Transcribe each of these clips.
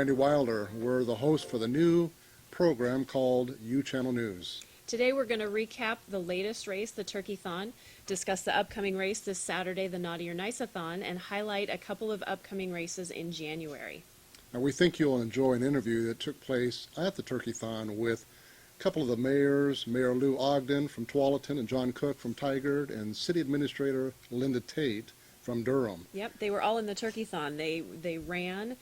Randy Wilder. We're the host for the new program called UChannel News. Today we're going to recap the latest race, the Turkeython, discuss the upcoming race this Saturday, the Niceathon, and highlight a couple of upcoming races in January. Now, we think you'll enjoy an interview that took place at the Turkeython with a couple of the mayors, Mayor Lou Ogden from Tualatin and John Cook from Tigard, and City Administrator Linda Tate from Durham. Yep, they were all in the Turkeython. They ran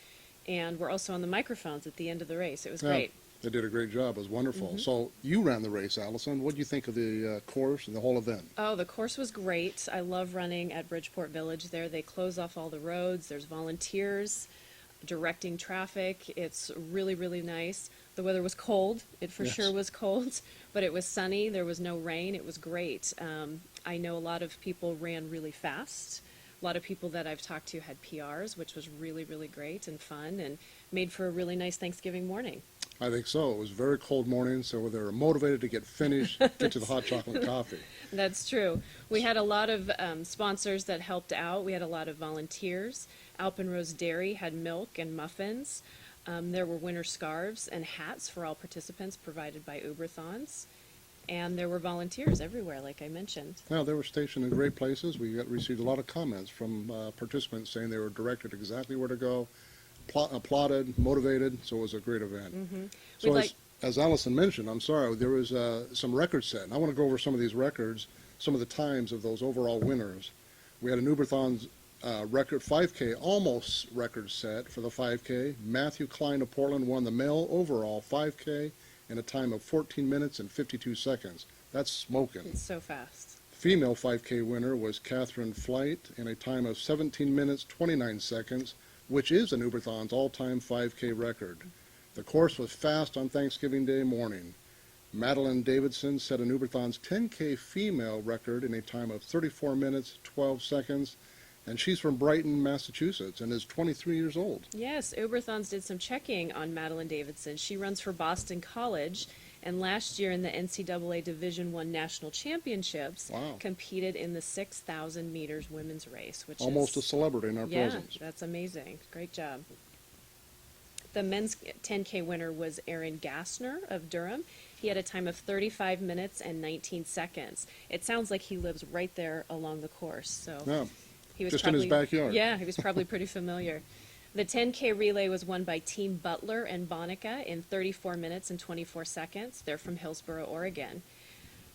and were also on the microphones at the end of the race. It was great. They did a great job. It was wonderful. So you ran the race, Allison. What did you think of the course and the whole event? Oh, the course was great. I love running at Bridgeport Village there. They close off all the roads. There's volunteers directing traffic. It's really, really nice. The weather was cold. It for sure was cold, but it was sunny. There was no rain. It was great. I know a lot of people ran really fast. A lot of people that I've talked to had PRs, which was really, really great and fun and made for a really nice Thanksgiving morning. I think so. It was a very cold morning, so they were motivated to get finished, get to the hot chocolate coffee. That's true. We had a lot of sponsors that helped out. We had a lot of volunteers. Alpenrose Dairy had milk and muffins. There were winter scarves and hats for all participants provided by Uberthons. And there were volunteers everywhere, like I mentioned. Now, they were stationed in great places. We received a lot of comments from participants saying they were directed exactly where to go, applauded, motivated, so it was a great event. So as Allison mentioned, there was some records set. And I want to go over some of these records, some of the times of those overall winners. We had an Uberthons record 5K, almost record set for the 5K. Matthew Klein of Portland won the male overall 5K in a time of 14 minutes and 52 seconds. That's smoking. It's so fast. Female 5K winner was Catherine Flight in a time of 17 minutes 29 seconds, which is an Uberthon's all-time 5K record. The course was fast on Thanksgiving Day morning. Madeline Davidson set an Uberthon's 10K female record in a time of 34 minutes 12 seconds, and she's from Brighton, Massachusetts, and is 23 years old. Yes, Uberthons did some checking on Madeline Davidson. She runs for Boston College, and last year in the NCAA Division I National Championships, competed in the 6,000 meters women's race, which almost is a celebrity in our presence. Yeah, that's amazing. Great job. The men's 10K winner was Aaron Gassner of Durham. He had a time of 35 minutes and 19 seconds. It sounds like he lives right there along the course. So. Yeah. He was just probably, in his backyard. Yeah, he was probably pretty familiar. The 10K relay was won by Team Butler and Bonica in 34 minutes and 24 seconds. They're from Hillsboro, Oregon.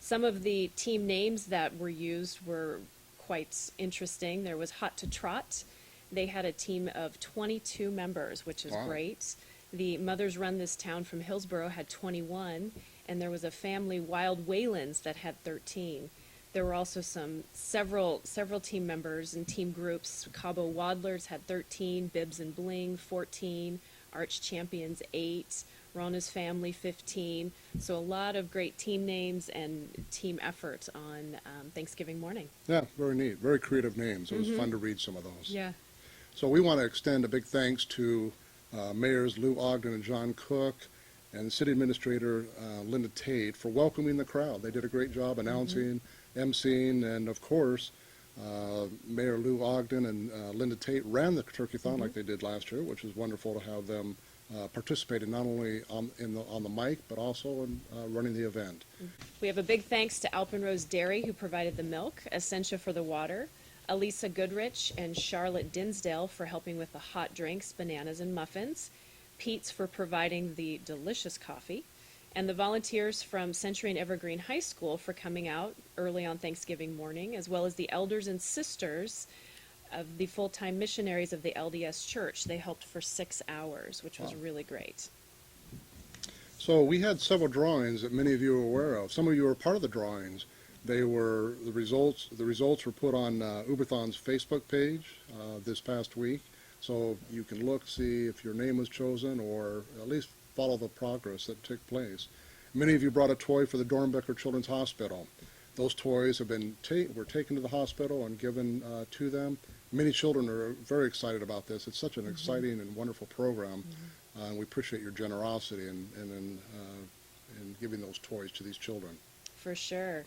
Some of the team names that were used were quite interesting. There was Hot to Trot. They had a team of 22 members, which is great. The Mothers Run This Town from Hillsboro had 21, and there was a family, Wild Waylands, that had 13. There were also several team members and team groups. Cabo Waddlers had 13, Bibs and Bling 14, Arch Champions 8, Rona's Family 15. So a lot of great team names and team effort on Thanksgiving morning. Yeah, very neat. Very creative names. It was fun to read some of those. Yeah. So we want to extend a big thanks to Mayors Lou Ogden and John Cook and City Administrator Linda Tate for welcoming the crowd. They did a great job announcing, emceeing, and of course, Mayor Lou Ogden and Linda Tate ran the Turkeython like they did last year, which was wonderful to have them participate not only on the mic, but also in running the event. We have a big thanks to Alpenrose Dairy, who provided the milk, Essentia for the water, Elisa Goodrich and Charlotte Dinsdale for helping with the hot drinks, bananas and muffins, Pete's for providing the delicious coffee, and the volunteers from Century and Evergreen High School for coming out early on Thanksgiving morning, as well as the elders and sisters of the full-time missionaries of the LDS Church. They helped for 6 hours, which was really great. So we had several drawings that many of you are aware of. Some of you were part of the drawings. The results were put on Uberthon's Facebook page this past week, so you can look, see if your name was chosen, or at least follow the progress that took place. Many of you brought a toy for the Dornbecker Children's Hospital. Those toys were taken to the hospital and given to them. Many children are very excited about this. It's such an exciting and wonderful program, and we appreciate your generosity in giving those toys to these children. For sure.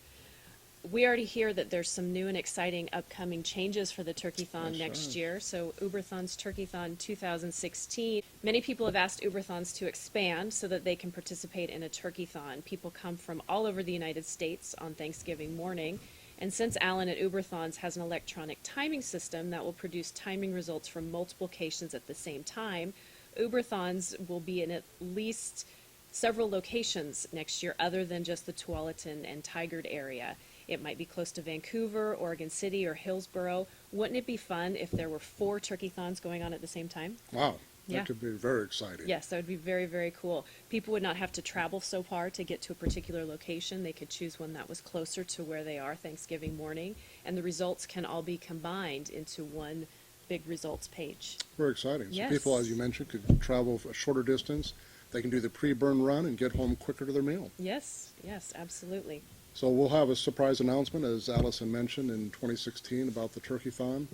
we already hear that there's some new and exciting upcoming changes for the Turkeython Yes, next sir. year. So Uberthons Turkeython 2016. Many people have asked Uberthons to expand so that they can participate in a Turkeython. People come from all over the United States on Thanksgiving morning. And since Alan at Uberthons has an electronic timing system that will produce timing results from multiple locations at the same time, Uberthons will be in at least several locations next year other than just the Tualatin and Tigard area. It might be close to Vancouver, Oregon City, or Hillsboro. Wouldn't it be fun if there were 4 Turkeythons going on at the same time? Wow, Yeah. that could be very exciting. Yes, that would be very, very cool. People would not have to travel so far to get to a particular location. They could choose one that was closer to where they are Thanksgiving morning, and the results can all be combined into one big results page. Very exciting. So Yes. people, as you mentioned, could travel a shorter distance. They can do the pre-burn run and get home quicker to their meal. Yes, yes, absolutely. So we'll have a surprise announcement, as Allison mentioned, in 2016 about the Turkeython,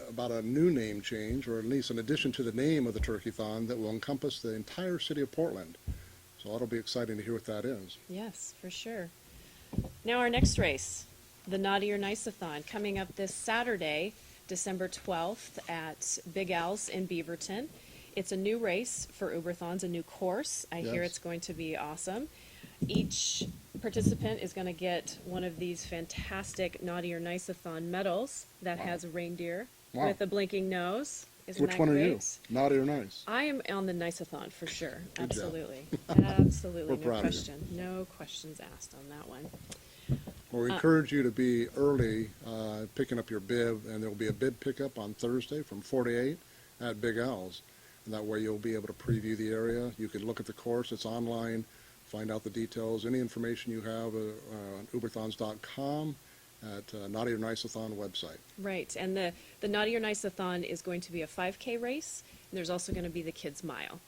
about a new name change, or at least an addition to the name of the Turkeython that will encompass the entire city of Portland. So that'll be exciting to hear what that is. Yes, for sure. Now our next race, the Naughty or Niceathon, coming up this Saturday, December 12th at Big Al's in Beaverton. It's a new race for Uberthons, a new course. I hear Yes. it's going to be awesome. Each participant is going to get one of these fantastic Naughty or Niceathon medals that has a reindeer Wow. with a blinking nose. Isn't Which that one are great? you? Naughty or nice? I am on the Niceathon for sure. Good job. Absolutely. Absolutely. We're No proud of you. question. No questions asked on that one. Well, we encourage you to be early picking up your bib, and there will be a bib pickup on Thursday from 4 to 8 at Big Al's. And that way you'll be able to preview the area. You can look at the course. It's online. Find out the details. Any information you have on uberthons.com at Naughty or Niceathon website. Right, and the Naughty or Niceathon is going to be a 5K race, and there's also going to be the Kids Mile.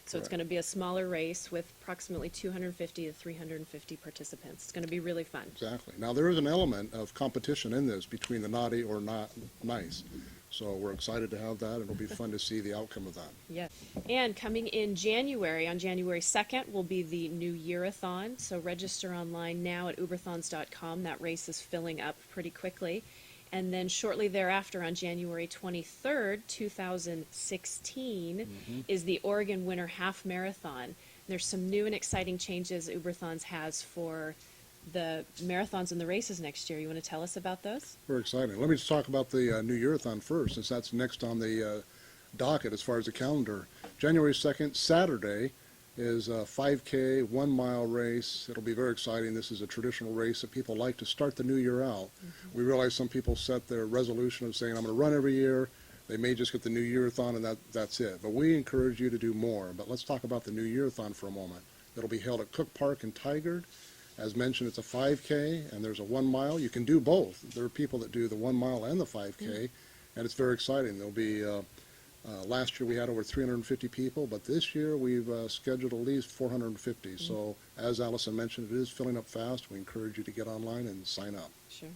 So it's Correct. going to be a smaller race with approximately 250 to 350 participants. It's going to be really fun. Exactly. Now, there is an element of competition in this between the naughty or not nice. So we're excited to have that. It'll be fun to see the outcome of that. Yes. And coming in January, on January 2nd, will be the NewYearathon. So register online now at uberthons.com. That race is filling up pretty quickly. And then shortly thereafter, on January 23rd, 2016, is the Oregon Winter Half Marathon. There's some new and exciting changes Uberthons has for the marathons and the races next year. You want to tell us about those? Very exciting. Let me just talk about the NewYearathon first, since that's next on the docket as far as the calendar. January 2nd, Saturday, is a 5K, 1 mile race. It'll be very exciting. This is a traditional race that people like to start the new year out. We realize some people set their resolution of saying, I'm going to run every year. They may just get the NewYearathon and that's it. But we encourage you to do more. But let's talk about the NewYearathon for a moment. It'll be held at Cook Park in Tigard. As mentioned, it's a 5K and there's a 1 mile. You can do both. There are people that do the 1 mile and the 5K, and it's very exciting. There'll be last year we had over 350 people, but this year we've scheduled at least 450. So as Allison mentioned, it is filling up fast. We encourage you to get online and sign up. Sure.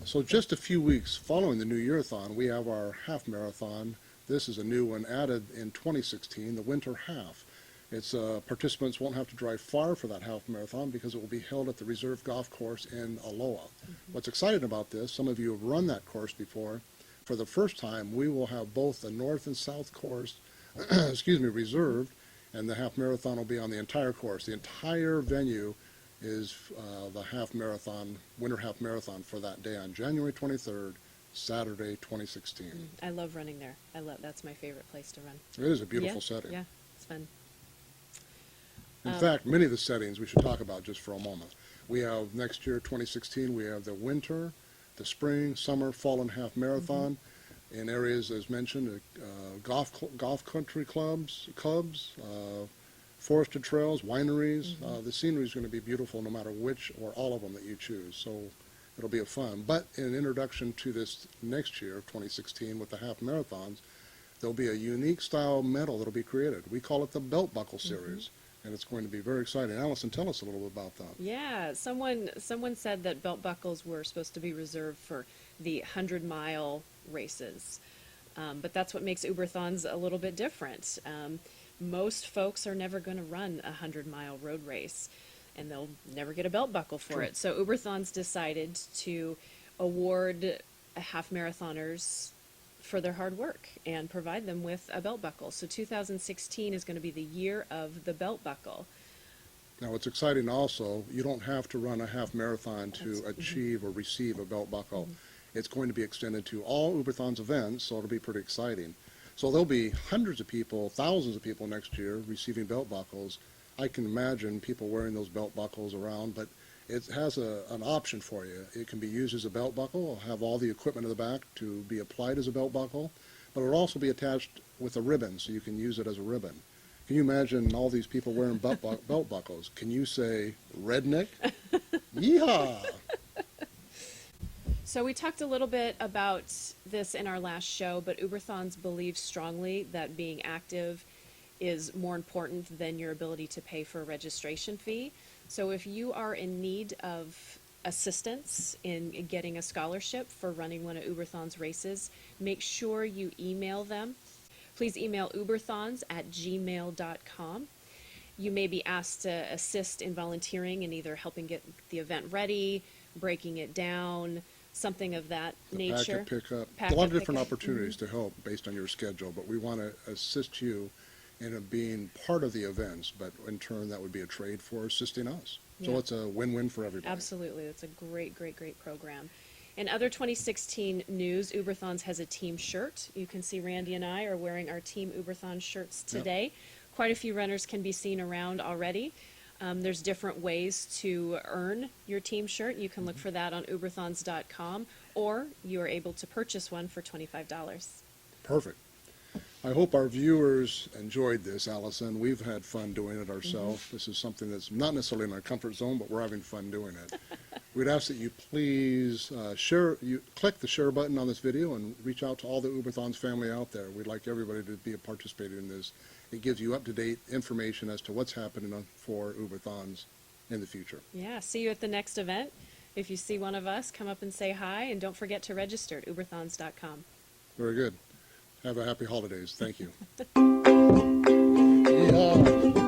So just a few weeks following the NewYearathon, we have our half marathon. This is a new one added in 2016, the Winter Half. It's participants won't have to drive far for that half marathon because it will be held at the Reserve Golf Course in Aloha. What's exciting about this, some of you have run that course before. For the first time, we will have both the north and south course, reserved, and the half marathon will be on the entire course. The entire venue is the half marathon, winter half marathon for that day on January 23rd, Saturday, 2016. I love running there. That's my favorite place to run. It is a beautiful Yeah, setting. Yeah, it's fun. In fact, many of the settings we should talk about just for a moment. We have next year, 2016, we have the winter, the spring, summer, fall, and half marathon in areas, as mentioned, golf country clubs, forested trails, wineries. The scenery is going to be beautiful no matter which or all of them that you choose. So it'll be a fun. But in introduction to this next year, 2016, with the half marathons, there'll be a unique style medal that'll be created. We call it the Belt Buckle Series. And it's going to be very exciting. Allison, tell us a little bit about that. Yeah, someone said that belt buckles were supposed to be reserved for the 100-mile races. But that's what makes Uberthons a little bit different. Most folks are never going to run a 100-mile road race. and they'll never get a belt buckle for Sure. it. So Uberthons decided to award half marathoners for their hard work and provide them with a belt buckle. So 2016 is going to be the year of the belt buckle. Now, what's exciting also, you don't have to run a half marathon to achieve or receive a belt buckle. It's going to be extended to all Uberthons events, so it'll be pretty exciting. So there'll be hundreds of people, thousands of people next year receiving belt buckles. I can imagine people wearing those belt buckles around, but it has an option for you. It can be used as a belt buckle. It'll have all the equipment in the back to be applied as a belt buckle, but it'll also be attached with a ribbon, so you can use it as a ribbon. Can you imagine all these people wearing belt buckles? Can you say, redneck? Yeehaw! So we talked a little bit about this in our last show, but Uberthons believe strongly that being active is more important than your ability to pay for a registration fee. So if you are in need of assistance in getting a scholarship for running one of Uberthon's races, make sure you email them. Please email uberthons@gmail.com. You may be asked to assist in volunteering in either helping get the event ready, breaking it down, something of that nature. Packet pickup. A Packet lot of different pickup. opportunities to help based on your schedule, but we want to assist you in being part of the events, but in turn that would be a trade for assisting us. So Yeah. it's a win-win for everybody. Absolutely. That's a great, great, great program. In other 2016 news, Uberthons has a team shirt. You can see Randy and I are wearing our Team Uberthon shirts today. Quite a few runners can be seen around already. There's different ways to earn your team shirt. You can look for that on uberthons.com, or you are able to purchase one for $25. Perfect. I hope our viewers enjoyed this, Allison. We've had fun doing it ourselves. This is something that's not necessarily in our comfort zone, but we're having fun doing it. We'd ask that you please click the share button on this video and reach out to all the Uberthons family out there. We'd like everybody to be a participator in this. It gives you up-to-date information as to what's happening for Uberthons in the future. Yeah, see you at the next event. If you see one of us, come up and say hi, and don't forget to register at uberthons.com. Very good. Have a happy holidays. Thank you. Yeah.